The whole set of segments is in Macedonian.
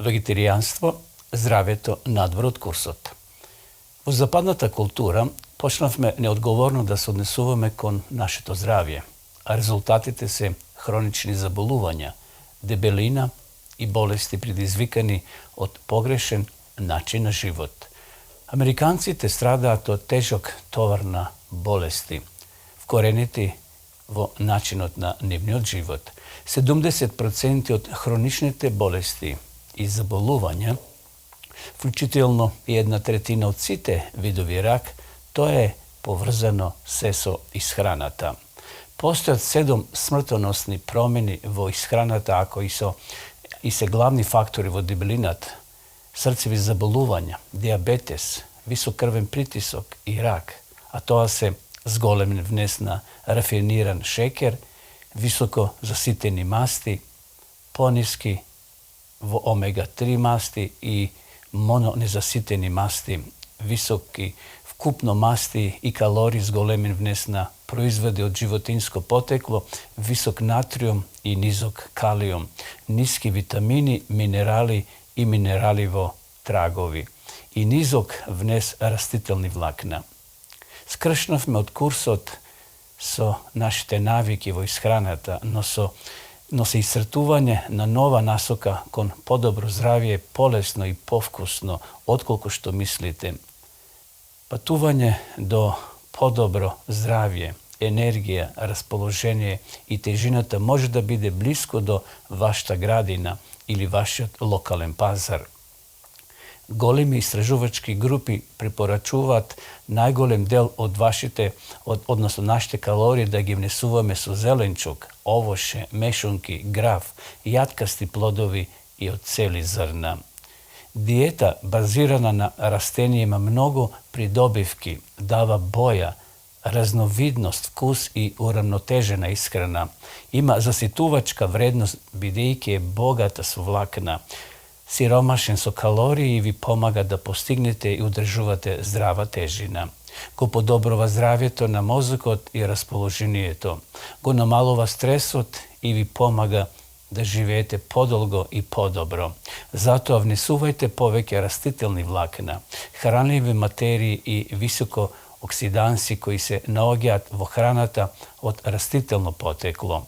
Вегетаријанство, здравјето надвор од курсот. Во западната култура почнавме неодговорно да се однесуваме кон нашето здравје, а резултатите се хронични заболувања, дебелина и болести предизвикани од погрешен начин на живот. Американците страдаат од тежок товар на болести, вкоренети во начинот на нивниот живот. 70% од хроничните болести и заболувања, вклучително и 1/3 од сите видови рак, тоа е поврзано се со исхраната. Постојат 7 смртоносни промени во исхраната, ако и се главни фактори во дебелината, срцеви заболувања, диабетес, висок крвен притисок и рак, а тоа се зголемен внес на рафиниран шекер, високо заситени масти, пониски во омега-3 масти и мононезаситени масти, високи вкупно масти и калории с големен внес на производи од животинско потекло, висок натриум и низок калиум, ниски витамини, минерали и минерали во трагови и низок внес растителни влакна. Скршнавме од курсот со нашите навики во исхраната, но се исцртување на нова насока кон подобро здравје полесно и повкусно, отколку што мислите. Патување до подобро здравје, енергија, расположение и тежината може да биде блиско до вашата градина или вашиот локален пазар. Големи истражувачки групи препорачуваат најголем дел од односно нашите калории да ги внесуваме со зеленчук, овоше, мешунки, граф, јаткасти плодови и од цели зрна. Диета базирана на растенија има многу придобивки, дава боја, разновидност, вкус и урамнотежена исхрана. Има заситувачка вредност бидејќи е богата со влакна, сиромашен со калории и ви помага да постигнете и удржувате здрава тежина. Го подобрува здравјето на мозокот и расположението. Го намалува стресот и ви помага да живеете подолго и подобро. Затоа внесувајте повеќе растителни влакна, хранливи материи и високо оксиданси кои се наоѓаат во храната од растително потекло.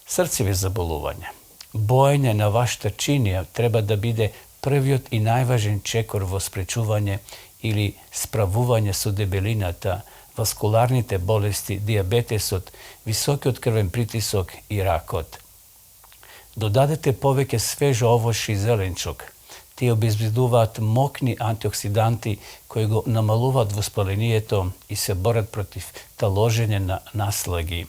Срцеви заболувања. Боење на вашата чинија треба да биде првиот и најважен чекор во спречување или справување со дебелината, васкуларните болести, диабетесот, високиот крвен притисок и ракот. Додадете повеќе свежо овошје и зеленчук. Тие обезбедуваат мокни антиоксиданти кои го намалуваат воспалението и се борат против таложење на наслаги.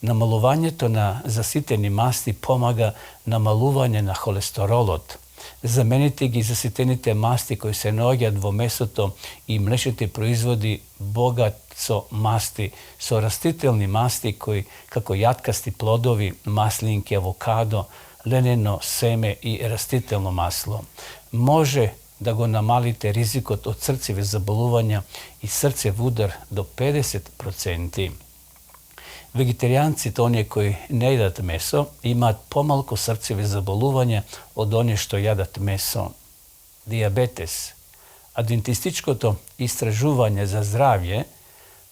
Намалувањето на заситени масти помага намалување на холестеролот. Замените ги заситените масти кои се наоѓаат во месото и млечните производи богат со масти, со растителни масти кои како јаткасти плодови, маслинки, авокадо, ленено семе и растително масло. Може да го намалите ризикот од срцеви заболувања и срцев удар до 50%. Вегетаријанците, оние кои не јадат месо, имаат помалку срцеви заболувања од оние што јадат месо. Диабетес. Адвентистичкото истражување за здравје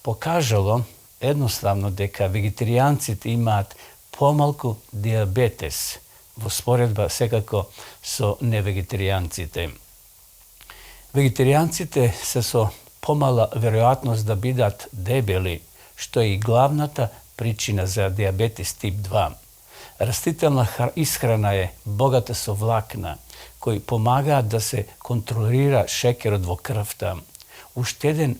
покажало едноставно дека вегетаријанците имаат помалку диабетес во споредба секако со невегетаријанците. Вегетаријанците се со помала веројатност да бидат дебели, што е и главната причина за диабетес тип 2. Растителна исхрана е богата со влакна, кои помагаат да се контролира шекерот во крвта. Уште еден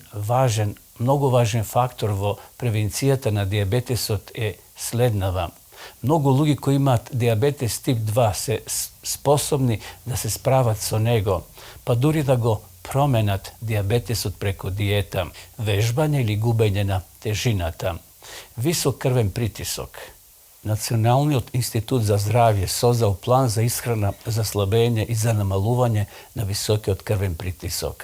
многу важен фактор во превенцијата на диабетесот е следнава. Многу луѓе кои имаат диабетес тип 2 се способни да се справат со него, па дури да го променат диабетесот преку диета, вежбање или губење на тежината. Висок крвен притисок. Националниот институт за здравје создал план за исхрана, за слабење и за намалување на високиот крвен притисок.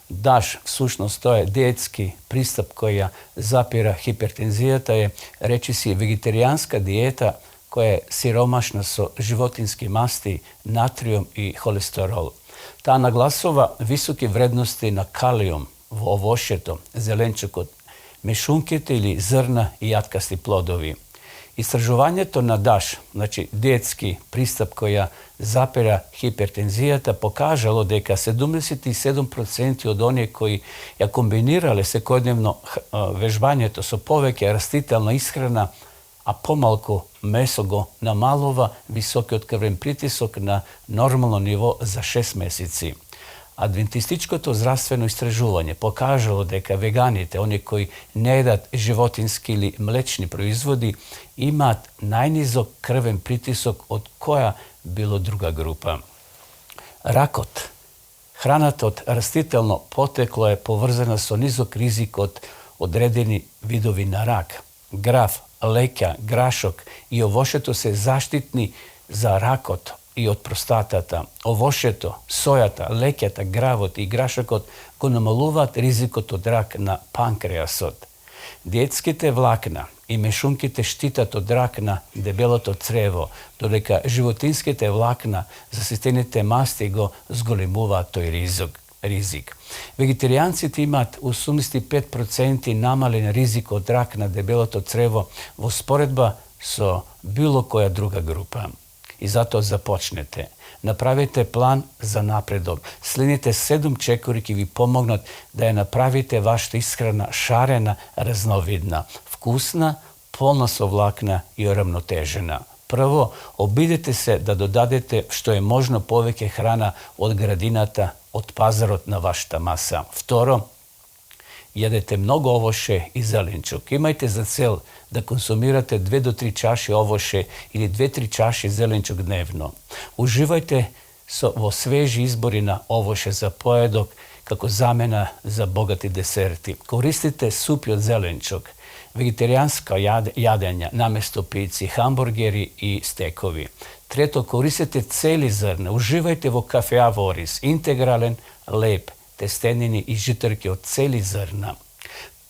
ДАШ, всушност тоа е диетски пристап кој ја запира хипертензијата, е речиси вегетаријанска диета koja je siromašna so životinski masti, natrijom i holesterol. Ta naglasova visoke vrednosti na kalijum v ovošeto, zelenčuku, mešunkete ili zrna i jatkasti plodovi. Istražovanje to na daš, znači dijetski pristup koja zapira hipertenzijata, pokažalo deka 77% od onih koji je kombinirale sekodnevno vežbanje, to su poveke, rastitelna ishrana, a pomalko meso namalova visoki otkrven pritisak na normalno nivo za 6 meseci. Adventističko to zdravstveno istraživanje pokažalo deka veganite, oni koji ne jedat životinski ili mlečni proizvodi, imat najnizok krven pritisak od koja bilo druga grupa. Rakot. Hranat od rastitelno poteklo je povezana so nizok rizik od odredeni vidovi na rak. Graf, lekja, grašok i ovošeto se zaštitni za rakot i od prostatata. Ovošeto, sojata, lekjata, gravot i grašakot go namaluvat rizikot od rak na pankreasot. Dijetskite vlakna i mešunkite štitat od rak na debeloto crevo, dodeka životinskite vlakna zasitenite masti go zgolimuva toj rizik. Vegetarijanci imat u 85% namalen rizik od rak na debeloto crevo v usporedba so bilo koja druga grupa. I zato započnete. Napravite plan za napredok. Slinite 7 čekori ki vi pomognut da je napravite vaša ishrana šarena, raznovidna, vkusna, polna so vlakna i uravnotežena. Prvo, obidite se da dodadete što je možno poveke hrana od gradinata, od pazarot na vašta masa. Vtoro, jedete mnogo ovoše i zelenčuk. Imajte za cel da konsumirate 2 do 3 čaše ovoše ili 2-3 čaše zelenčuk dnevno. Uživajte vo sveži izbori na ovoše za pojedok kako zamena za bogati deserti. Koristite supi od zelenčuk, vegetarijanska jadenja namjesto pici, hamburgeri i stekovi. Treto, koristite celi zrna. Uživajte vo kafe avoris, integralen, lep, testenini i žitarke od celi zrna.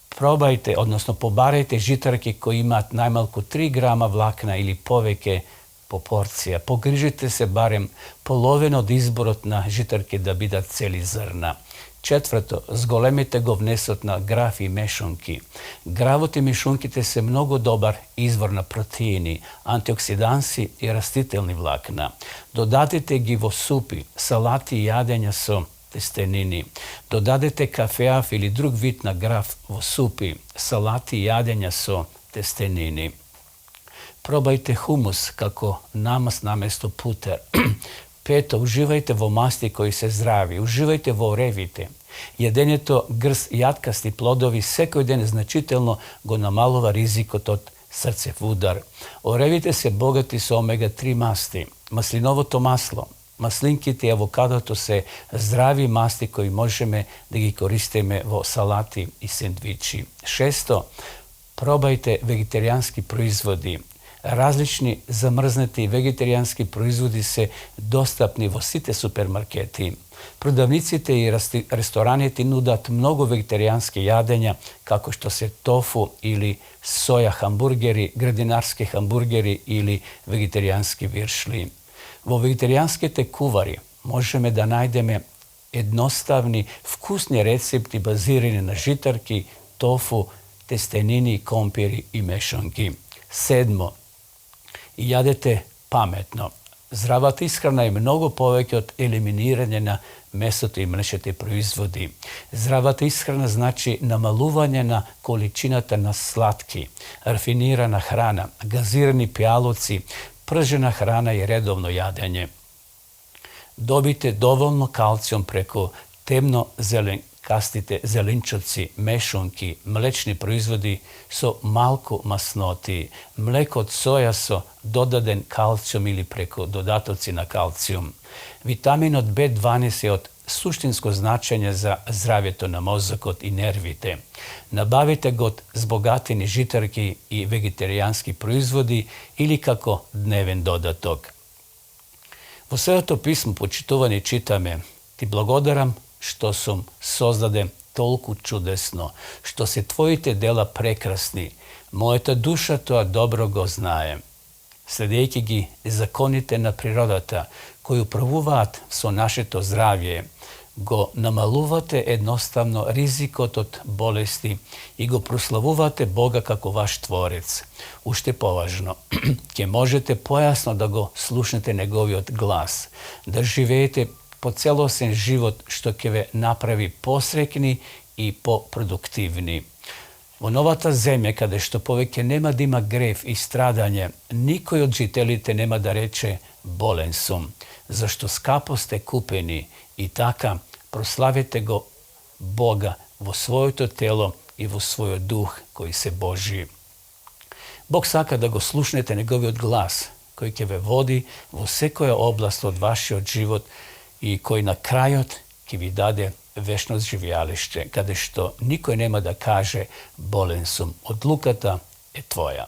Probajte, odnosno pobarajte žitarke koji imat najmalko 3 grama vlakna ili poveke po porcija. Pogrižite se barem poloveno od izborot na žitarke da bidat celi zrna. Četvrto, zgolemite go vnesot na graf i mešunki. Gravot i mešunkite se mnogo dobar izvor na proteini, antioksidansi i rastitelni vlakna. Dodadite gi vo supi, salati i jadenja so testenini. Dodadete kafeaf ili drug vid na graf vo supi, salati i jadenja so testenini. Probajte humus kako namaz namjesto puter. Peto, uživajte vo masti koji se zdravi, uživajte vo orevite. Jedenje to grst jatkasti plodovi sekoj den značitelno go namalova rizikot od srcev udar. Orevite se bogati su omega-3 masti, maslinovo to maslo, maslinkite i avokado to se zdravi masti koji možeme da gi koristime vo salati i sendviči. Šesto, probajte vegetarijanski proizvodi. Različni zamrzneti vegetarijanski proizvodi se dostupni vo site supermarketi. Prodavnicite i restoraniti nudat mnogo vegetarijanske jadenja kako što se tofu ili soja hamburgeri, gradinarski hamburgeri ili vegetarijanski viršli. Vo vegetarijanske te kuvari možeme da najdeme jednostavni, vkusni recepti bazirani na žitarki, tofu, testenini, kompiri i mešunki. Sedmo, jadete pametno. Zdrava ishrana je mnogo poveke od eliminiranja na mesote i mlečete proizvodi. Zdrava ishrana znači namaluvanje na količinata na slatki, rafinirana hrana, gazirani pijaluci, pržena hrana i redovno jadenje. Dobite dovoljno kalcijum preko temno kastite zelenčoci, mešunki, mlečni proizvodi so malko masnoti. Mleko od soja so dodaden kalcijum ili preko dodatoci na kalcijum. Vitamin od B12 je od suštinsko značenja za zdravje na mozak i nervite. Nabavite ga zbogateni žitarki i vegetarijanski proizvodi ili kako dneven dodatok. Vo Sveto pismo počitovanje čitame: Ti blagodaram što sam sozdade toliko čudesno, što se tvojite dela prekrasni, moja ta duša toa dobro go znaje. следейки ги законите на природата, кои управуваат со нашето здравје, го намалувате едноставно ризикот од болести и го прославувате Бога како ваш Творец. Уште поважно, ќе можете појасно да го слушнете Неговиот глас, да живеете по целосен живот што ќе ве направи посрекни и попродуктивни. Во новата земја, каде што повеќе нема да има грев и страдање, никој од жителите нема да рече болен сум, зашто скапо сте купени и така прославете го Бога во своето тело и во својот дух кој се Божи. Бог сака да го слушнете Неговиот глас, кој ќе ве води во секоја област од вашиот живот и кој на крајот ќе ви даде вечно живеалиште, каде што никој нема да каже болен сум. Одлуката е твоја.